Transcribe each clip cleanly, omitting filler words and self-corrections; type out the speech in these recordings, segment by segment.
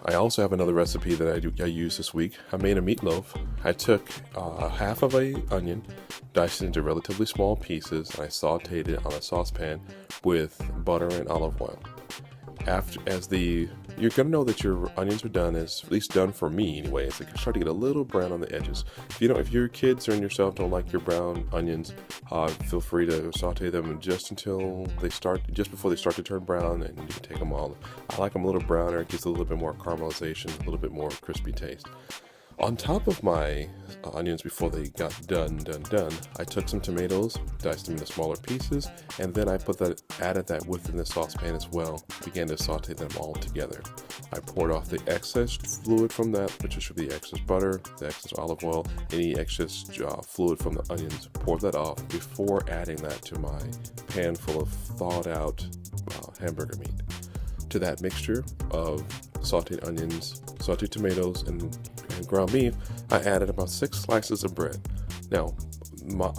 I also have another recipe that I used this week. I made a meatloaf. I took half of a onion, diced it into relatively small pieces, and I sauteed it on a saucepan with butter and olive oil. You're gonna know that your onions are done, at least done for me anyway. It's like you start to get a little brown on the edges. If your kids or yourself don't like your brown onions, feel free to saute them just before they start to turn brown, and you can take them all. I like them a little browner. It gives a little bit more caramelization, a little bit more crispy taste. On top of my onions, before they got done, I took some tomatoes, diced them into smaller pieces, and then I added that within the saucepan as well. Began to saute them all together. I poured off the excess fluid from that, which should be the excess butter, the excess olive oil, any excess fluid from the onions. Poured that off before adding that to my pan full of thawed out hamburger meat. To that mixture of sauteed onions, sauteed tomatoes, and ground beef, I added about 6 slices of bread. Now,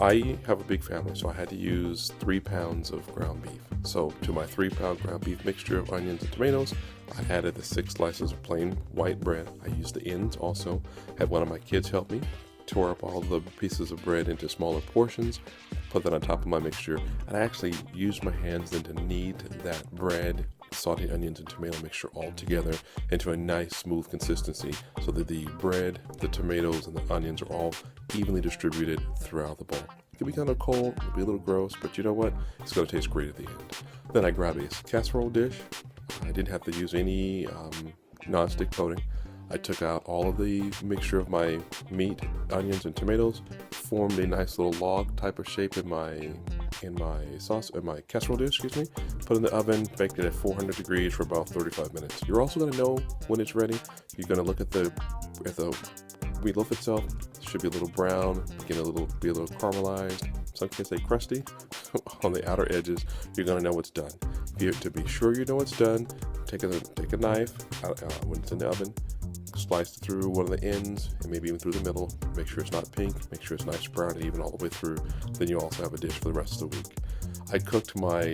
I have a big family, so I had to use 3 pounds of ground beef. So to my 3-pound ground beef mixture of onions and tomatoes, I added the 6 slices of plain white bread. I used the ends also. Had one of my kids help me, tore up all the pieces of bread into smaller portions, put that on top of my mixture, and I actually used my hands then to knead that bread, sauteed onions, and tomato mixture all together into a nice smooth consistency so that the bread, the tomatoes, and the onions are all evenly distributed throughout the bowl. It can be kind of cold, it'll be a little gross, but you know what? It's going to taste great at the end. Then I grabbed a casserole dish. I didn't have to use any non-stick coating. I took out all of the mixture of my meat, onions, and tomatoes, formed a nice little log type of shape in my casserole dish, put it in the oven, baked it at 400 degrees for about 35 minutes. You're also going to know when it's ready. You're going to look at the meatloaf itself. It should be a little brown, be a little caramelized. Some kids say crusty on the outer edges. You're going to know it's done. To be sure you know it's done, take a knife when it's in the oven, slice it through one of the ends and maybe even through the middle. Make sure it's not pink, make sure it's nice brown and even all the way through. Then you also have a dish for the rest of the week. I cooked my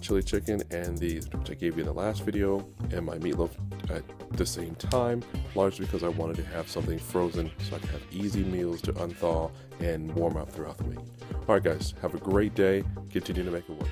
chili chicken which I gave you in the last video, and my meatloaf at the same time, largely because I wanted to have something frozen so I could have easy meals to unthaw and warm up throughout the week. Alright guys, have a great day. Continue to make it work.